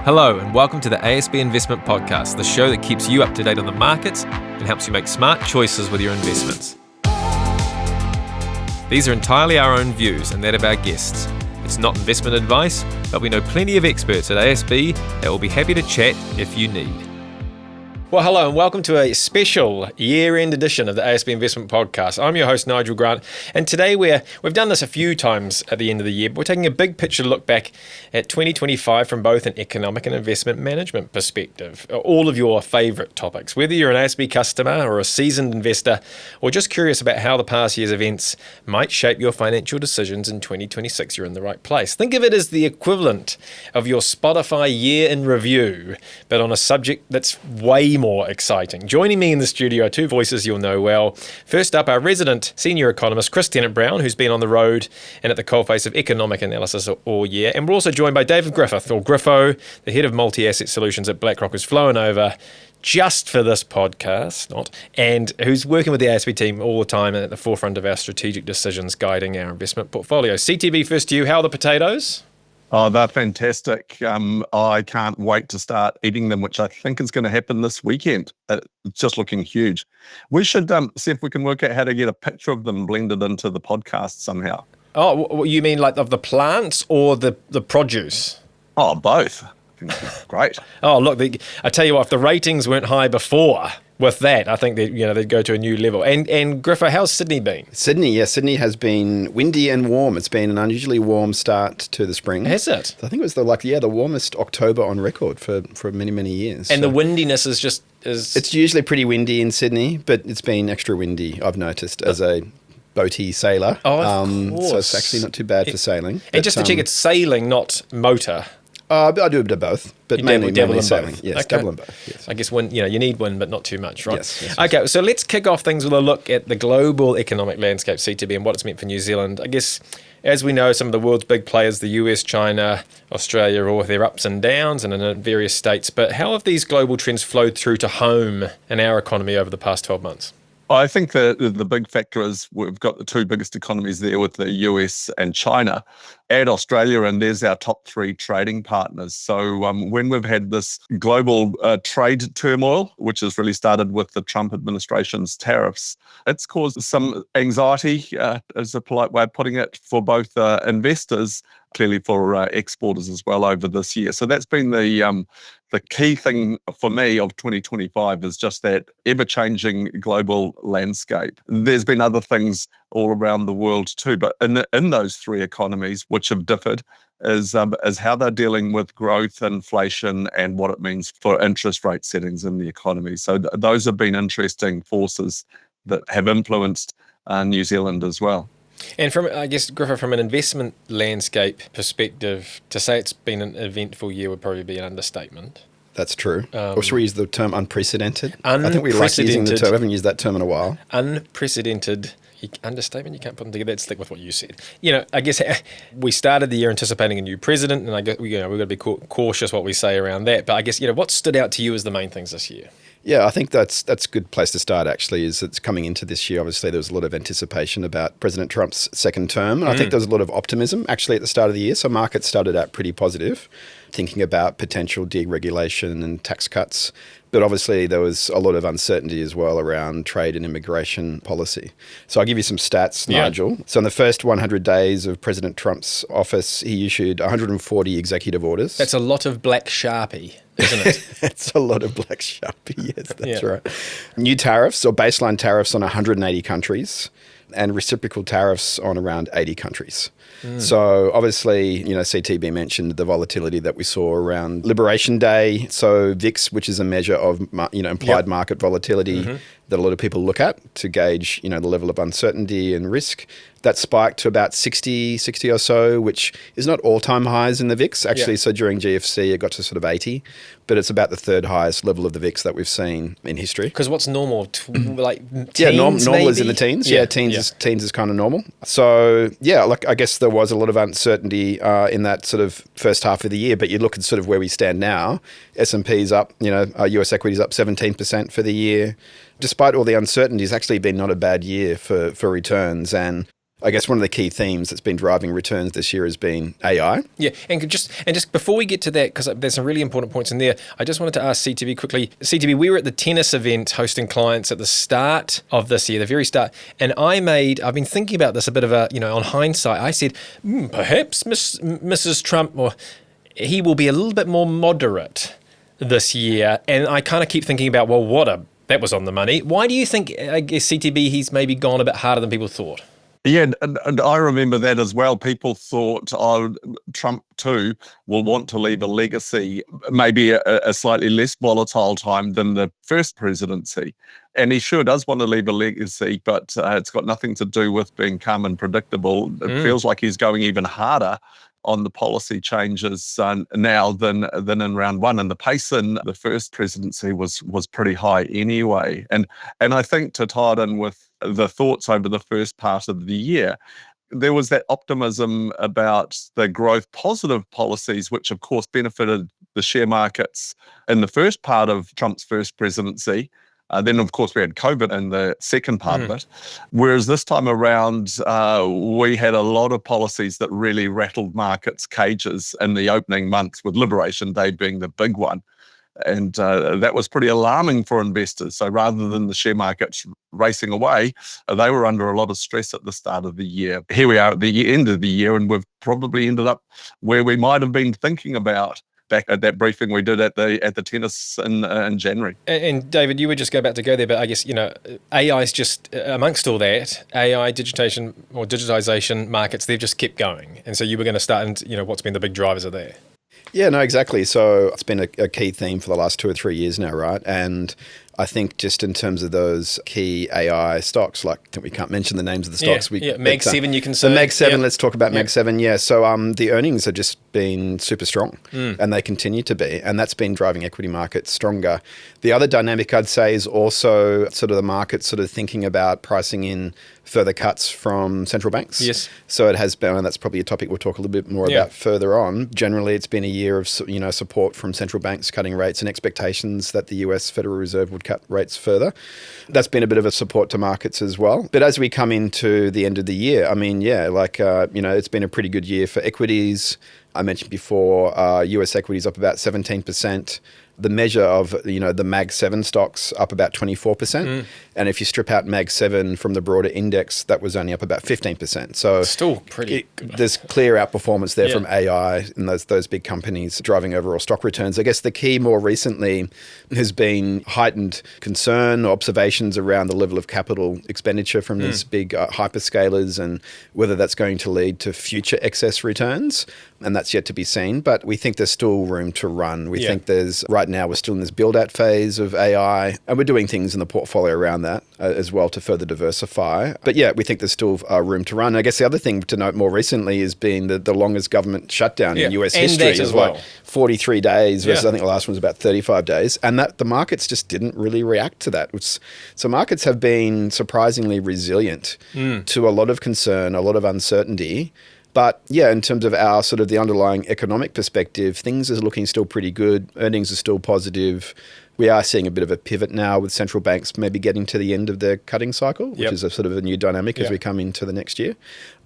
Hello and welcome to the ASB Investment Podcast, the show that keeps you up to date on the markets and helps you make smart choices with your investments. These are entirely our own views and that of our guests. It's not investment advice, but we know plenty of experts at ASB that will be happy to chat if you need. Well, hello and welcome to a special year-end edition of the ASB Investment Podcast. I'm your host, Nigel Grant, and today we've done this a few times at the end of the year, but we're taking a big picture look back at 2025 from both an economic and investment management perspective. All of your favourite topics, whether you're an ASB customer or a seasoned investor, or just curious about how the past year's events might shape your financial decisions in 2026, you're in the right place. Think of it as the equivalent of your Spotify year in review, but on a subject that's way more exciting. Joining me in the studio are two voices you'll know well. First up, our resident senior economist, Chris Tennent-Brown, who's been on the road and at the coalface of economic analysis all year. And we're also joined by David Griffith, or Griffo, the head of multi-asset solutions at BlackRock, who's flown over just for this podcast, and who's working with the ASB team all the time and at the forefront of our strategic decisions guiding our investment portfolio. CTB, first to you, how are the potatoes? Oh, they're fantastic. I can't wait to start eating them, which I think is going to happen this weekend. It's just looking huge. We should see if we can work out how to get a picture of them blended into the podcast somehow. Oh, you mean like of the plants or the produce? Oh, both. I think that'd be great. Oh, look, I tell you what, if the ratings weren't high before with that, I think they'd go to a new level. And Griffo, how's Sydney been? Sydney has been windy and warm. It's been an unusually warm start to the spring. Has it? I think it was the warmest October on record for many, many years. And the windiness is It's usually pretty windy in Sydney, but it's been extra windy, I've noticed, as a boaty sailor. Oh, of course. So it's actually not too bad for sailing. And just to check, it's sailing, not motor. I do a bit of both, but mainly sailing. Both. Yes, okay. dabble in both. Yes. I guess you need wind, but not too much, right? Yes. Okay, so let's kick off things with a look at the global economic landscape, CTB, and what it's meant for New Zealand. I guess, as we know, some of the world's big players, the US, China, Australia, all with their ups and downs and in various states. But how have these global trends flowed through to home in our economy over the past 12 months? I think the big factor is we've got the two biggest economies there with the US and China. Add Australia and there's our top three trading partners. So when we've had this global trade turmoil, which has really started with the Trump administration's tariffs, it's caused some anxiety, as a polite way of putting it, for both investors, clearly for exporters as well over this year. So that's been the key thing for me of 2025 is just that ever-changing global landscape. There's been other things all around the world too, but in those three economies, which have differed, is how they're dealing with growth, inflation, and what it means for interest rate settings in the economy. So those have been interesting forces that have influenced New Zealand as well. And Griffith, from an investment landscape perspective, to say it's been an eventful year would probably be an understatement. That's true. Or should we use the term unprecedented? I think we like Unprecedented. using the term. I haven't used that term in a while. Unprecedented understatement. You can't put them together. Let's stick with what you said. I guess we started the year anticipating a new president, and I guess we've got to be cautious what we say around that. But I guess what stood out to you as the main things this year? Yeah, I think that's a good place to start, actually, is it's coming into this year. Obviously, there was a lot of anticipation about President Trump's second term. And I think there was a lot of optimism, actually, at the start of the year. So markets started out pretty positive, thinking about potential deregulation and tax cuts. But obviously, there was a lot of uncertainty as well around trade and immigration policy. So I'll give you some stats, Nigel. So in the first 100 days of President Trump's office, he issued 140 executive orders. That's a lot of black Sharpie, isn't it? It's a lot of black Sharpie, yes, that's right. New tariffs or baseline tariffs on 180 countries and reciprocal tariffs on around 80 countries. So obviously, CTB mentioned the volatility that we saw around Liberation Day. So VIX, which is a measure of implied market volatility that a lot of people look at to gauge the level of uncertainty and risk. That spiked to about 60 or so, which is not all-time highs in the VIX. Actually, so during GFC, it got to sort of 80, but it's about the third highest level of the VIX that we've seen in history. Because what's normal? Teens, normal is in the teens. Teens is kind of normal. So, I guess there was a lot of uncertainty in that sort of first half of the year, but you look at sort of where we stand now. S&P's up, US equities up 17% for the year. Despite all the uncertainty, it's actually been not a bad year for returns. And I guess one of the key themes that's been driving returns this year has been AI. Yeah, and just before we get to that, because there's some really important points in there, I just wanted to ask CTB quickly. CTB, we were at the tennis event hosting clients at the start of this year, the very start, and I've been thinking about this a bit of a, on hindsight, I said, perhaps Mrs. Trump, or he will be a little bit more moderate this year, and I kind of keep thinking about, that was on the money. Why do you think, I guess, CTB, he's maybe gone a bit harder than people thought? Yeah, and I remember that as well. People thought, Trump too will want to leave a legacy, maybe a slightly less volatile time than the first presidency. And he sure does want to leave a legacy, but it's got nothing to do with being calm and predictable. It feels like he's going even harder on the policy changes now than in round one. And the pace in the first presidency was pretty high anyway. And I think to tie it in with the thoughts over the first part of the year, there was that optimism about the growth positive policies, which of course benefited the share markets in the first part of Trump's first presidency. Then, of course, we had COVID in the second part of it. Whereas this time around, we had a lot of policies that really rattled markets' cages in the opening months, with Liberation Day being the big one. And that was pretty alarming for investors. So rather than the share markets racing away, they were under a lot of stress at the start of the year. Here we are at the end of the year, and we've probably ended up where we might have been thinking about back at that briefing we did at the tennis in January. And David, you were just about to go there, but I guess, AI is just, amongst all that, AI, digitization markets, they've just kept going. And so you were going to start into, what's been the big drivers of that? Yeah, no, exactly. So it's been a key theme for the last 2 or 3 years now, right? And I think just in terms of those key AI stocks, like we can't mention the names of the stocks. Mag 7 you can say. The Mag 7, let's talk about Mag 7, yeah. So the earnings have just been super strong and they continue to be, and that's been driving equity markets stronger. The other dynamic I'd say is also sort of the market sort of thinking about pricing in further cuts from central banks. Yes. So it has been, and that's probably a topic we'll talk a little bit more about further on. Generally, it's been a year of support from central banks cutting rates and expectations that the US Federal Reserve would cut rates further. That's been a bit of a support to markets as well. But as we come into the end of the year, I mean, it's been a pretty good year for equities. I mentioned before, US equities up about 17%. The measure of, the Mag 7 stocks up about 24%. And if you strip out Mag 7 from the broader index, that was only up about 15%. So still pretty good. There's clear outperformance there from AI and those big companies driving overall stock returns. I guess the key more recently has been heightened concern, observations around the level of capital expenditure from these big hyperscalers and whether that's going to lead to future excess returns. And that's yet to be seen. But we think there's still room to run. We think right now we're still in this build-out phase of AI, and we're doing things in the portfolio around that as well to further diversify. But we think there's still room to run. I guess the other thing to note more recently has been the longest government shutdown in US history. That as well. 43 days versus I think the last one was about 35 days. And that the markets just didn't really react to that. So markets have been surprisingly resilient to a lot of concern, a lot of uncertainty. But in terms of our sort of the underlying economic perspective, things are looking still pretty good. Earnings are still positive. We are seeing a bit of a pivot now with central banks maybe getting to the end of their cutting cycle, which is a sort of a new dynamic as we come into the next year.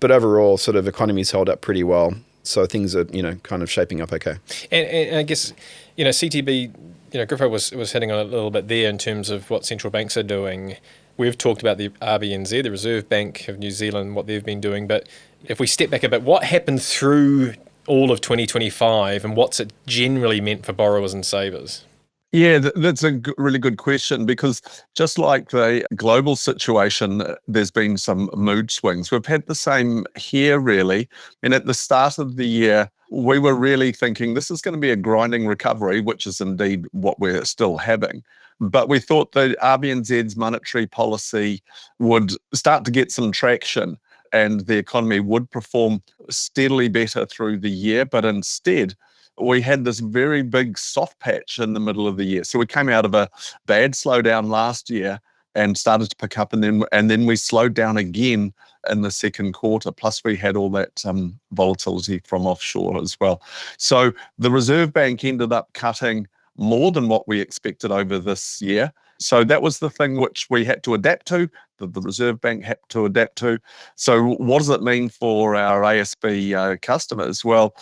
But overall, sort of economies held up pretty well. So things are, kind of shaping up okay. And I guess, CTB, Griffith was hitting on a little bit there in terms of what central banks are doing. We've talked about the RBNZ, the Reserve Bank of New Zealand, what they've been doing. But if we step back a bit, what happened through all of 2025 and what's it generally meant for borrowers and savers? Yeah, that's a really good question, because just like the global situation, there's been some mood swings. We've had the same here, really. And at the start of the year, we were really thinking this is going to be a grinding recovery, which is indeed what we're still having. But we thought the RBNZ's monetary policy would start to get some traction and the economy would perform steadily better through the year. But instead, we had this very big soft patch in the middle of the year. So we came out of a bad slowdown last year and started to pick up, and then we slowed down again in the second quarter. Plus we had all that volatility from offshore as well. So the Reserve Bank ended up cutting more than what we expected over this year. So that was the thing which we had to adapt to. the Reserve Bank had to adapt to. So what does it mean for our ASB customers? Well,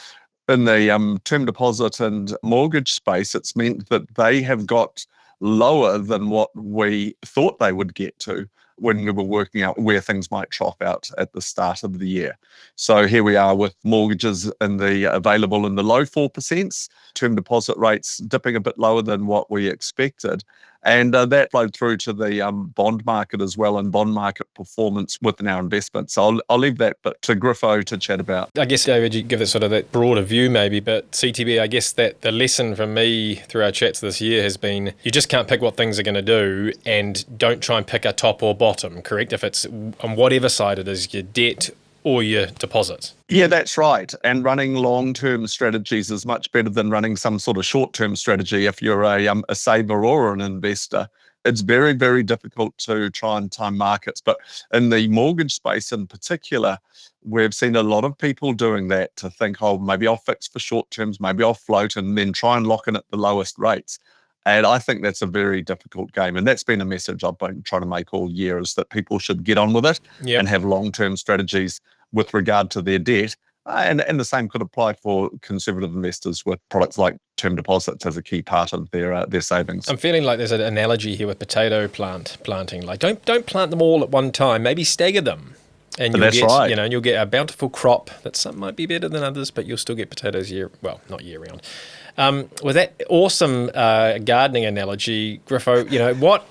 in the term deposit and mortgage space, it's meant that they have got lower than what we thought they would get to when we were working out where things might trough out at the start of the year. So here we are with mortgages available in the low 4%, term deposit rates dipping a bit lower than what we expected. And that flowed through to the bond market as well, and bond market performance within our investments. So I'll leave that bit to Griffo to chat about. I guess, David, you give it sort of that broader view maybe, but CTB, I guess that the lesson from me through our chats this year has been you just can't pick what things are going to do, and don't try and pick a top or bottom, correct? If it's on whatever side it is, your debt or your deposits. Yeah, that's right. And running long-term strategies is much better than running some sort of short-term strategy if you're a saver or an investor. It's very, very difficult to try and time markets. But in the mortgage space in particular, we've seen a lot of people doing that to think, oh, maybe I'll fix for short terms, maybe I'll float and then try and lock in at the lowest rates. And I think that's a very difficult game. And that's been a message I've been trying to make all year, is that people should get on with it and have long-term strategies with regard to their debt. And the same could apply for conservative investors with products like term deposits as a key part of their savings. I'm feeling like there's an analogy here with potato planting. Like don't plant them all at one time. Maybe stagger them. And right. And you'll get a bountiful crop that some might be better than others, but you'll still get potatoes not year round. With that awesome gardening analogy, Griffo, what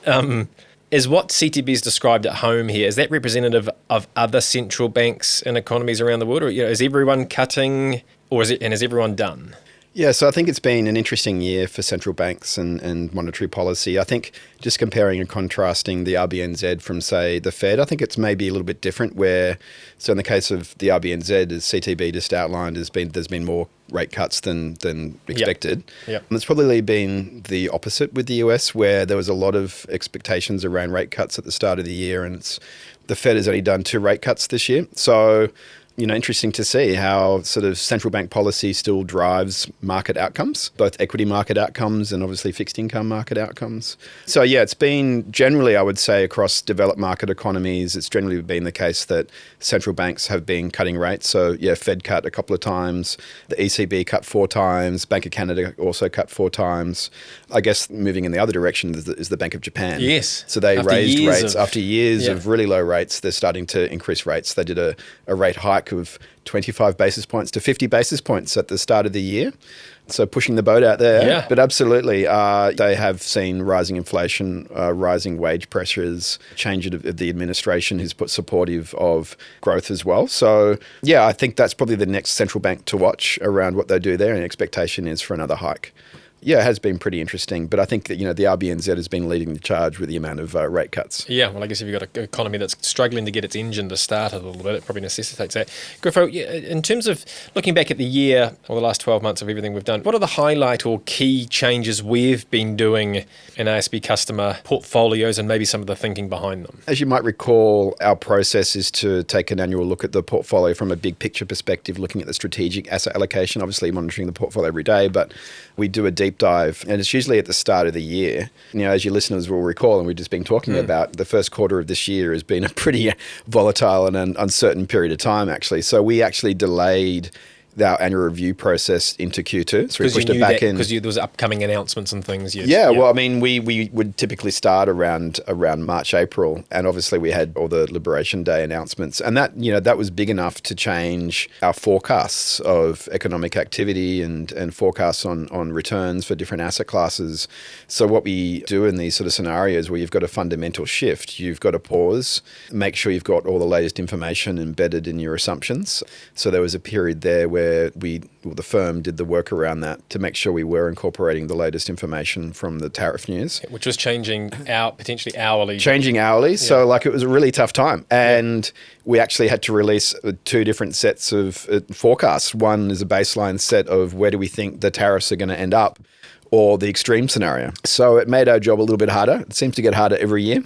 is what CTB's described at home here? Is that representative of other central banks and economies around the world, or is everyone cutting, and is everyone done? Yeah, so I think it's been an interesting year for central banks and monetary policy. I think just comparing and contrasting the RBNZ from, say, the Fed, I think it's maybe a little bit different so in the case of the RBNZ, as CTB just outlined, there's been more rate cuts than expected. Yep. And it's probably been the opposite with the US, where there was a lot of expectations around rate cuts at the start of the year, and the Fed has only done 2 rate cuts this year. So interesting to see how sort of central bank policy still drives market outcomes, both equity market outcomes and obviously fixed income market outcomes. So yeah, it's been generally, I would say, across developed market economies, it's generally been the case that central banks have been cutting rates. So yeah, Fed cut a couple of times, the ECB cut 4 times, Bank of Canada also cut 4 times. I guess moving in the other direction is the Bank of Japan. Yes. So they raised rates after years of really low rates. They're starting to increase rates. They did a rate hike of 25 basis points to 50 basis points at the start of the year. So pushing the boat out there. Yeah. But absolutely, they have seen rising inflation, rising wage pressures, change of the administration who's supportive of growth as well. So yeah, I think that's probably the next central bank to watch around what they do there, and expectation is for another hike. Yeah, it has been pretty interesting, but I think that the RBNZ has been leading the charge with the amount of rate cuts. Yeah, well, I guess if you've got an economy that's struggling to get its engine to start a little bit, it probably necessitates that. Griffo, in terms of looking back at the year or the last 12 months of everything we've done, what are the highlight or key changes we've been doing in ASB customer portfolios and maybe some of the thinking behind them? As you might recall, our process is to take an annual look at the portfolio from a big picture perspective, looking at the strategic asset allocation, obviously monitoring the portfolio every day, but we do a deep dive, and it's usually at the start of the year. As your listeners will recall, and we've just been talking about, the first quarter of this year has been a pretty volatile and uncertain period of time, actually. So we actually delayed our annual review process into Q2. So we pushed it back in. Because there was upcoming announcements and things. Well, I mean, we would typically start around March, April, and obviously we had all the Liberation Day announcements. And that was big enough to change our forecasts of economic activity and forecasts on returns for different asset classes. So what we do in these sort of scenarios where you've got a fundamental shift, you've got to pause, make sure you've got all the latest information embedded in your assumptions. So there was a period there where the firm did the work around that to make sure we were incorporating the latest information from the tariff news. Which was changing potentially hourly. Changing hourly. So it was a really tough time. And we actually had to release 2 different sets of forecasts. One is a baseline set of where do we think the tariffs are going to end up, or the extreme scenario. So it made our job a little bit harder. It seems to get harder every year.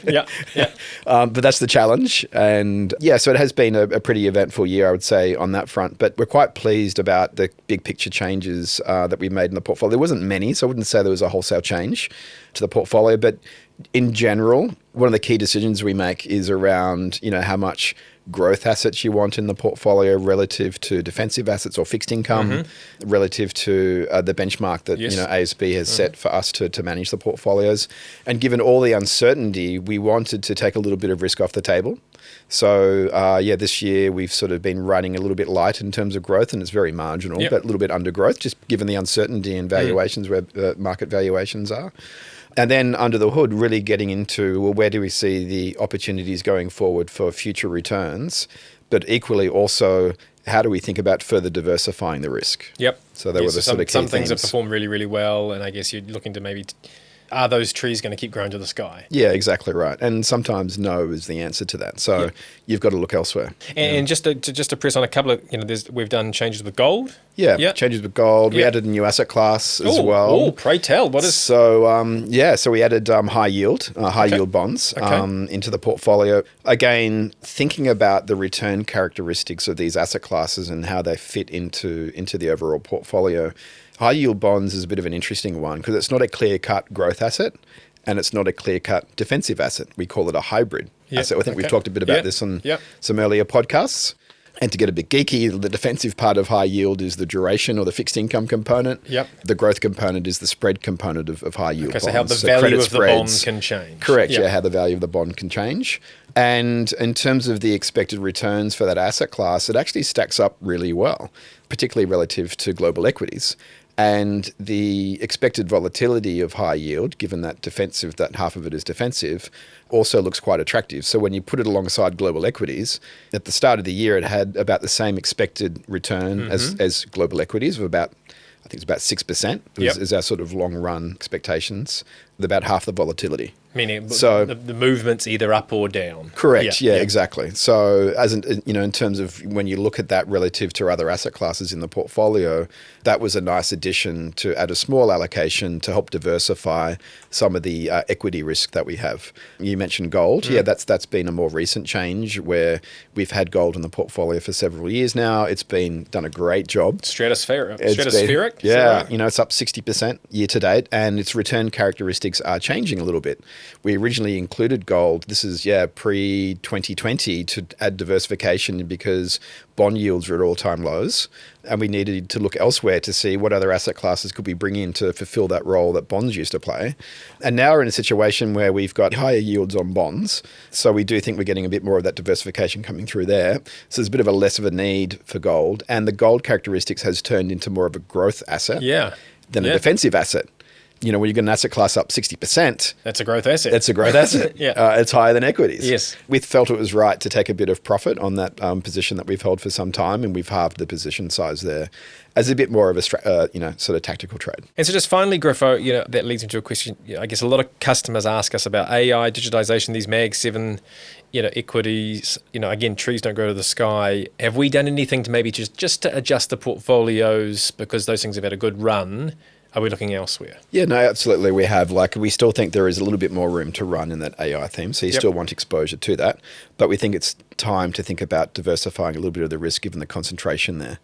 But that's the challenge. And so it has been a pretty eventful year, I would say, on that front. But we're quite pleased about the big picture changes that we've made in the portfolio. There wasn't many, so I wouldn't say there was a wholesale change to the portfolio. But In general, one of the key decisions we make is around, how much growth assets you want in the portfolio relative to defensive assets or fixed income, relative to the benchmark that ASB has set for us to manage the portfolios. And given all the uncertainty, we wanted to take a little bit of risk off the table. So, this year we've sort of been running a little bit light in terms of growth, and it's very marginal, but a little bit under growth, just given the uncertainty in valuations, where market valuations are. And then under the hood, really getting into, well, where do we see the opportunities going forward for future returns? But equally also, how do we think about further diversifying the risk? Yep. So there were the sort of key some things themes. have performed really, really well, and I guess you're looking to maybe... are those trees going to keep growing to the sky? Yeah, exactly right. And sometimes no is the answer to that. So you've got to look elsewhere. And just to press on a couple of, we've done changes with gold. Yeah, changes with gold. We added a new asset class as well. Oh, pray tell. What is... So we added high yield bonds into the portfolio. Again, thinking about the return characteristics of these asset classes and how they fit into the overall portfolio. High yield bonds is a bit of an interesting one because it's not a clear-cut growth asset and it's not a clear-cut defensive asset. We call it a hybrid asset. I think we've talked a bit about this on some earlier podcasts. And to get a bit geeky, the defensive part of high yield is the duration or the fixed income component. Yep. The growth component is the spread component of high yield bonds. So how the value of the bond can change. Correct, how the value of the bond can change. And in terms of the expected returns for that asset class, it actually stacks up really well, particularly relative to global equities. And the expected volatility of high yield, given that that half of it is defensive, also looks quite attractive. So when you put it alongside global equities, at the start of the year, it had about the same expected return as global equities of about, I think it's about 6%, is our sort of long run expectations, with about half the volatility. Meaning the movement's either up or down. Correct. Yeah, exactly. So in terms of when you look at that relative to other asset classes in the portfolio, that was a nice addition to add a small allocation to help diversify some of the equity risk that we have. You mentioned gold. Yeah, that's been a more recent change where we've had gold in the portfolio for several years now. It's done a great job. Stratospheric. It's up 60% year to date, and its return characteristics are changing a little bit. We originally included gold, this is pre-2020, to add diversification because bond yields were at all-time lows, and we needed to look elsewhere to see what other asset classes could we bring in to fulfill that role that bonds used to play. And now we're in a situation where we've got higher yields on bonds, so we do think we're getting a bit more of that diversification coming through there. So there's a bit of a less of a need for gold, and the gold characteristics has turned into more of a growth asset than a defensive asset. When you get an asset class up 60%... That's a growth asset. It's a growth asset. It's higher than equities. Yes. We felt it was right to take a bit of profit on that position that we've held for some time, and we've halved the position size there as a bit more of a sort of tactical trade. And so just finally, Griffo, that leads into a question. I guess a lot of customers ask us about AI, digitization, these Mag 7, equities. Again, trees don't grow to the sky. Have we done anything to maybe just to adjust the portfolios because those things have had a good run? Are we looking elsewhere? Yeah, no, absolutely. We have. We still think there is a little bit more room to run in that AI theme. So you still want exposure to that. But we think it's time to think about diversifying a little bit of the risk given the concentration there.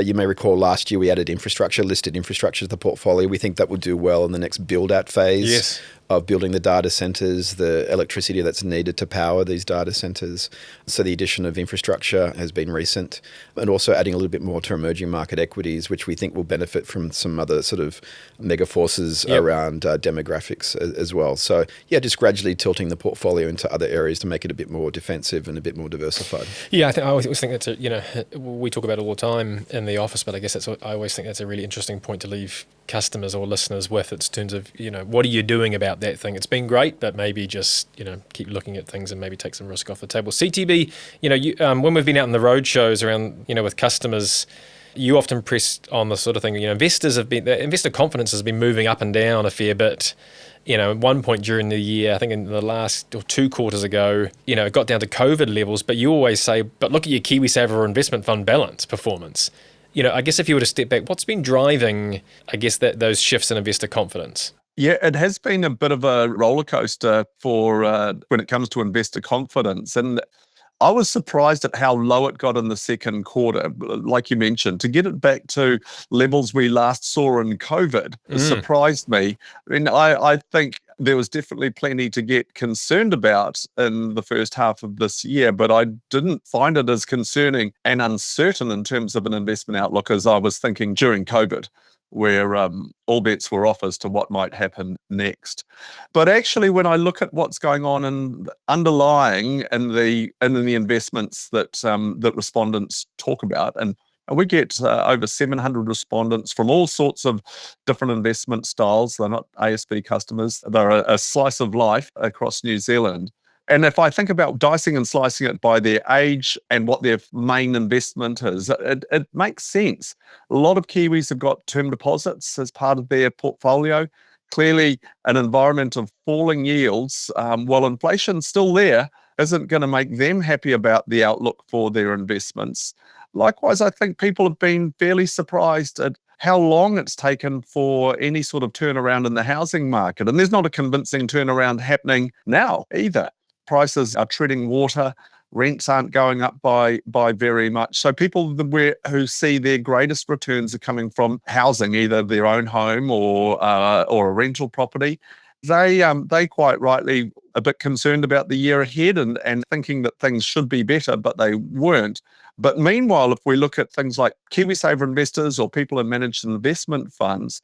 You may recall last year we added listed infrastructure to the portfolio. We think that will do well in the next build-out phase of building the data centers, the electricity that's needed to power these data centers. So the addition of infrastructure has been recent, and also adding a little bit more to emerging market equities, which we think will benefit from some other sort of mega forces around demographics as well. So just gradually tilting the portfolio into other areas to make it a bit more defensive and a bit more diversified. Yeah, I always think that's we talk about it all the time in the office, but I guess I always think that's a really interesting point to leave customers or listeners with in terms of, what are you doing about that thing? It's been great, but maybe just, keep looking at things and maybe take some risk off the table. CTB, when we've been out on the road shows around, with customers, you often press on the sort of thing, investor confidence has been moving up and down a fair bit. At one point during the year, I think in the last or 2 quarters ago, it got down to COVID levels, but you always say, but look at your KiwiSaver investment fund balance performance. I guess if you were to step back, what's been driving, I guess, those shifts in investor confidence? Yeah, it has been a bit of a roller coaster for when it comes to investor confidence. And I was surprised at how low it got in the second quarter. Like you mentioned, to get it back to levels we last saw in COVID surprised me. I think there was definitely plenty to get concerned about in the first half of this year, but I didn't find it as concerning and uncertain in terms of an investment outlook as I was thinking during COVID, where all bets were off as to what might happen next. But actually, when I look at what's going on in underlying in the investments that that respondents talk about, and we get over 700 respondents from all sorts of different investment styles. They're not ASB customers. They're a slice of life across New Zealand. And if I think about dicing and slicing it by their age and what their main investment is, it makes sense. A lot of Kiwis have got term deposits as part of their portfolio. Clearly, an environment of falling yields, while inflation's still there, isn't going to make them happy about the outlook for their investments. Likewise, I think people have been fairly surprised at how long it's taken for any sort of turnaround in the housing market. And there's not a convincing turnaround happening now either. Prices are treading water. Rents aren't going up by very much. So people who see their greatest returns are coming from housing, either their own home or a rental property. They quite rightly a bit concerned about the year ahead and thinking that things should be better, but they weren't. But meanwhile, if we look at things like KiwiSaver investors or people in managed investment funds,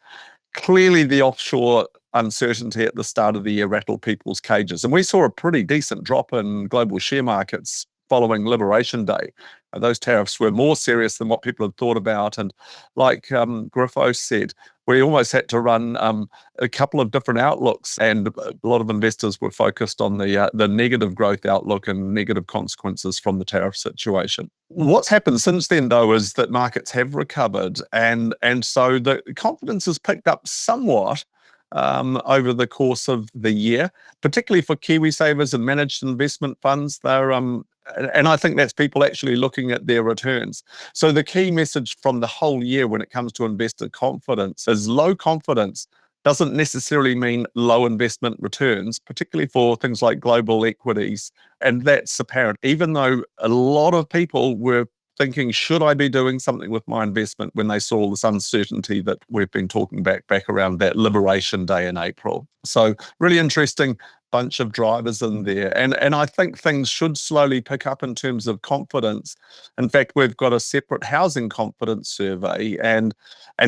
clearly the offshore uncertainty at the start of the year rattled people's cages. And we saw a pretty decent drop in global share markets following Liberation Day. Those tariffs were more serious than what people had thought about. And like Griffith said, we almost had to run a couple of different outlooks, and a lot of investors were focused on the negative growth outlook and negative consequences from the tariff situation. What's happened since then, though, is that markets have recovered, and so the confidence has picked up somewhat over the course of the year, particularly for KiwiSavers and managed investment funds. They're and I think that's people actually looking at their returns. So the key message from the whole year when it comes to investor confidence is low confidence doesn't necessarily mean low investment returns, particularly for things like global equities. And that's apparent, even though a lot of people were thinking, should I be doing something with my investment, when they saw this uncertainty that we've been talking back around that Liberation Day in April. So really interesting bunch of drivers in there. And I think things should slowly pick up in terms of confidence. In fact, we've got a separate housing confidence survey, and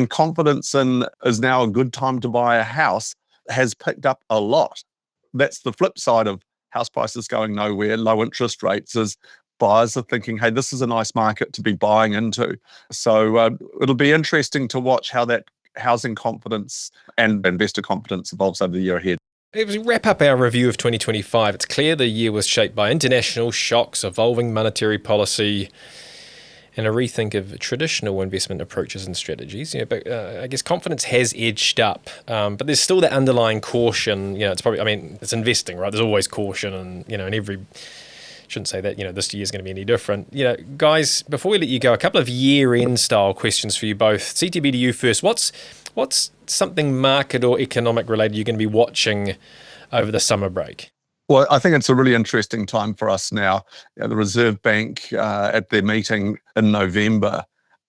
confidence in is now a good time to buy a house has picked up a lot. That's the flip side of house prices going nowhere, low interest rates, is buyers are thinking, hey, this is a nice market to be buying into. So it'll be interesting to watch how that housing confidence and investor confidence evolves over the year ahead. As we wrap up our review of 2025, it's clear the year was shaped by international shocks, evolving monetary policy, and a rethink of traditional investment approaches and strategies. But I guess confidence has edged up, but there's still that underlying caution. It's probably, it's investing, right? There's always caution, and in every. Shouldn't say that, this year is going to be any different. Guys, before we let you go, a couple of year-end style questions for you both. CTB to you first. What's something market or economic related you're going to be watching over the summer break? Well, I think it's a really interesting time for us now. The Reserve Bank at their meeting in November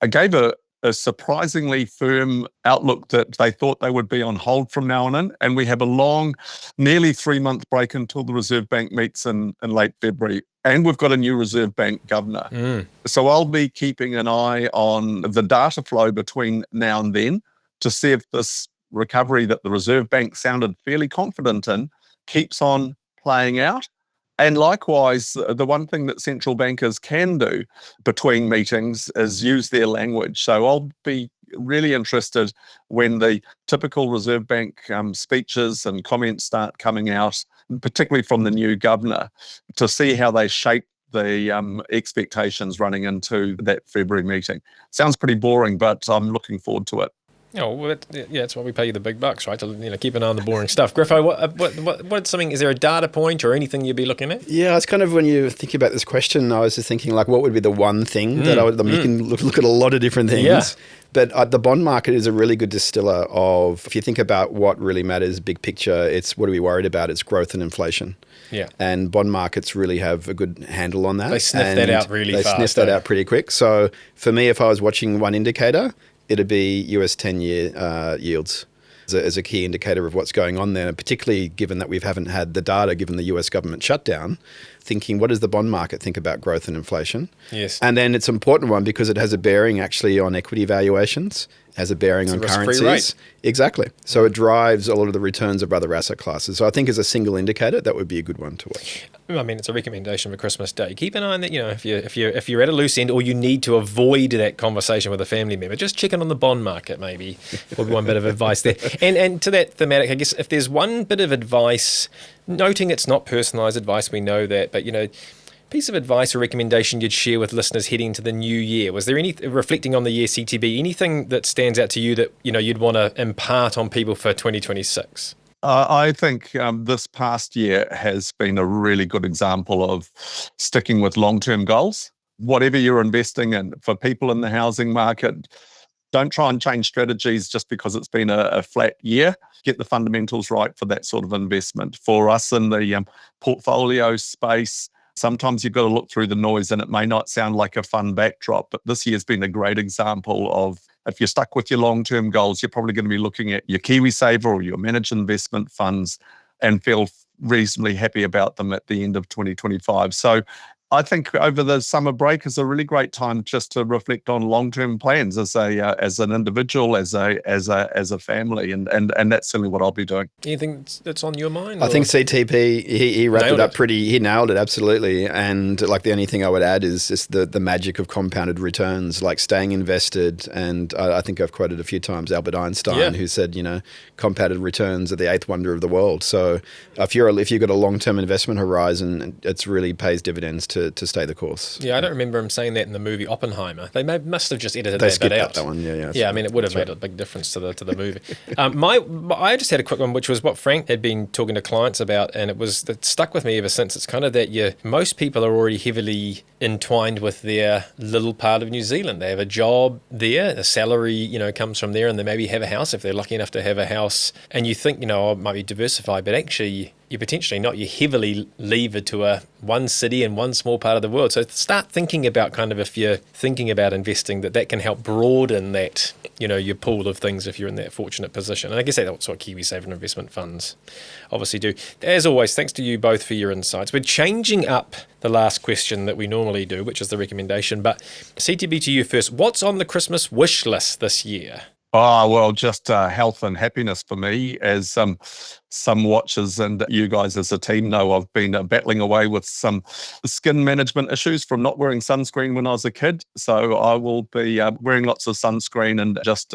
gave a surprisingly firm outlook that they thought they would be on hold from now on in. And we have a long, nearly 3-month break until the Reserve Bank meets in late February. And we've got a new Reserve Bank governor. So I'll be keeping an eye on the data flow between now and then to see if this recovery that the Reserve Bank sounded fairly confident in keeps on playing out. And likewise, the one thing that central bankers can do between meetings is use their language. So I'll be really interested when the typical Reserve Bank speeches and comments start coming out, particularly from the new governor, to see how they shape the expectations running into that February meeting. Sounds pretty boring, but I'm looking forward to it. Oh, well, that's why we pay you the big bucks, right? To keep an eye on the boring stuff. Griffo, what's something? Is there a data point or anything you'd be looking at? Yeah, it's kind of when you think about this question, I was just thinking what would be the one thing that you can look at a lot of different things. Yeah. But the bond market is a really good distiller of, if you think about what really matters, big picture, it's what are we worried about? It's growth and inflation. Yeah. And bond markets really have a good handle on that. They sniff that out really fast. They sniff that out pretty quick. So for me, if I was watching one indicator, it'd be US 10-year yields. as a key indicator of what's going on there, particularly given that we haven't had the data given the US government shutdown, thinking what does the bond market think about growth and inflation? Yes. And then it's an important one because it has a bearing actually on equity valuations, has a bearing on currencies. Rate. Exactly. So it drives a lot of the returns of other asset classes. So I think as a single indicator, that would be a good one to watch. I mean, it's a recommendation for Christmas Day. Keep an eye on that. If you're at a loose end or you need to avoid that conversation with a family member, just check in on the bond market. Maybe would be one bit of advice there. And to that thematic, I guess if there's one bit of advice, noting it's not personalised advice, we know that, but piece of advice or recommendation you'd share with listeners heading to the new year? Was there any, reflecting on the year CTB, anything that stands out to you that you'd want to impart on people for 2026? I think this past year has been a really good example of sticking with long-term goals. Whatever you're investing in, for people in the housing market, don't try and change strategies just because it's been a flat year. Get the fundamentals right for that sort of investment. For us in the portfolio space, sometimes you've got to look through the noise and it may not sound like a fun backdrop, but this year's been a great example of if you're stuck with your long-term goals, you're probably going to be looking at your KiwiSaver or your managed investment funds and feel reasonably happy about them at the end of 2025. So I think over the summer break is a really great time just to reflect on long-term plans as an individual, as a family, and that's certainly what I'll be doing. Anything that's on your mind? I think CTP he wrapped it up he nailed it absolutely. And like the only thing I would add is just the magic of compounded returns, like staying invested. And I think I've quoted a few times Albert Einstein, who said compounded returns are the eighth wonder of the world. So if you've got a long-term investment horizon, it really pays dividends to stay the course. Yeah, I don't remember him saying that in the movie Oppenheimer. They must have just edited that bit out. That one, yeah. Yeah, I mean, it would have made a big difference to the movie. I just had a quick one, which was what Frank had been talking to clients about, and it stuck with me ever since. It's kind of that most people are already heavily entwined with their little part of New Zealand. They have a job there, a salary, comes from there, and they maybe have a house if they're lucky enough to have a house. And you think, it might be diversified, but actually you're potentially not. You're heavily levered to one city and one small part of the world. So start thinking about kind of, if you're thinking about investing, that can help broaden that, your pool of things if you're in that fortunate position. And I guess that's what KiwiSaver investment funds obviously do. As always, thanks to you both for your insights. We're changing up the last question that we normally do, which is the recommendation. But CTB, to you first. What's on the Christmas wish list this year? Oh, well, just health and happiness for me. As some watchers and you guys as a team know, I've been battling away with some skin management issues from not wearing sunscreen when I was a kid. So I will be wearing lots of sunscreen and just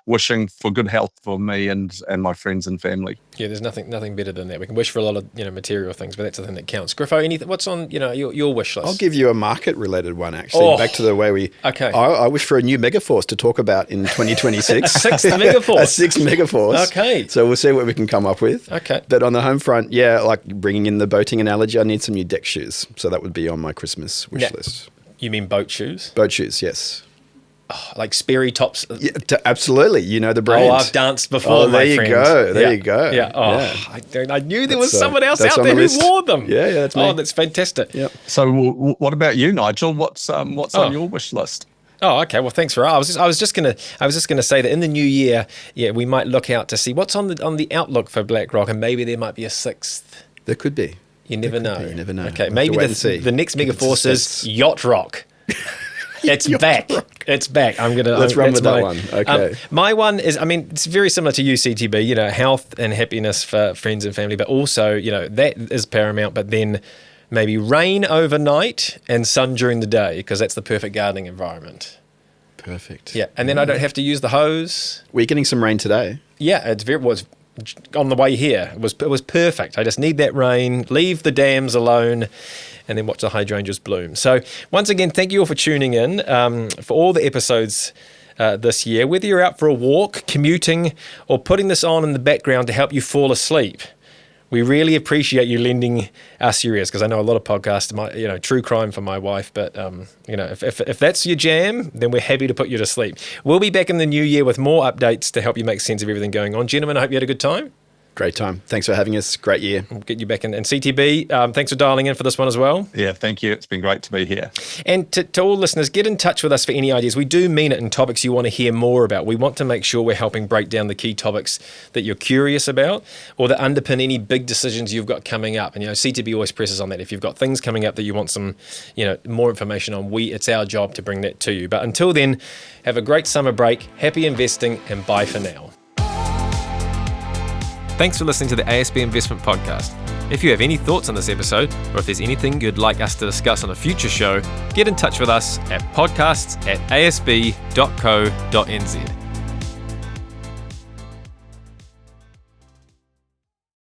wishing for good health for me and my friends and family. Yeah, there's nothing better than that. We can wish for a lot of material things, but that's the thing that counts. Griffo, what's on your wish list? I'll give you a market-related one, actually. Back to the way we... Okay. I wish for a new megaforce to talk about in 2026. Sixth megaforce. A sixth megaforce. Okay. So we'll see what we can come up with. Okay. But on the home front, like bringing in the boating analogy, I need some new deck shoes. So that would be on my Christmas wish list. You mean boat shoes? Boat shoes, yes. Oh, like Sperry tops? Yeah, absolutely. You know the brand. Oh, I've danced before, my friend. There you go. Yeah. Oh, yeah. I knew there was someone else out there who wore them. Yeah, that's me. Oh, that's fantastic. Yep. So what about you, Nigel? What's on your wish list? Oh, okay. Well, thanks for. I was just gonna say that in the new year, we might look out to see what's on the outlook for BlackRock, and maybe there might be a sixth. There could be. You never know. You never know. Okay, maybe the next megaforce is Yacht Rock. It's back. It's back. Let's run with that one. Okay. My one is, it's very similar to you, CTB. Health and happiness for friends and family, but also, that is paramount. But then maybe rain overnight and sun during the day, because that's the perfect gardening environment. Perfect. Yeah, and then I don't have to use the hose. We're getting some rain today. Yeah, it was on the way here. It was perfect. I just need that rain, leave the dams alone, and then watch the hydrangeas bloom. So once again, thank you all for tuning in for all the episodes this year. Whether you're out for a walk, commuting, or putting this on in the background to help you fall asleep, we really appreciate you lending us your ears, because I know a lot of podcasts, true crime for my wife, but if that's your jam, then we're happy to put you to sleep. We'll be back in the new year with more updates to help you make sense of everything going on. Gentlemen, I hope you had a good time. Great time. Thanks for having us. Great year. We'll get you back in. And CTB, thanks for dialing in for this one as well. Yeah, thank you. It's been great to be here. And to all listeners, get in touch with us for any ideas. We do mean it in topics you want to hear more about. We want to make sure we're helping break down the key topics that you're curious about or that underpin any big decisions you've got coming up. And, CTB always presses on that. If you've got things coming up that you want some, more information on, it's our job to bring that to you. But until then, have a great summer break, happy investing, and bye for now. Thanks for listening to the ASB Investment Podcast. If you have any thoughts on this episode, or if there's anything you'd like us to discuss on a future show, get in touch with us at podcasts@asb.co.nz.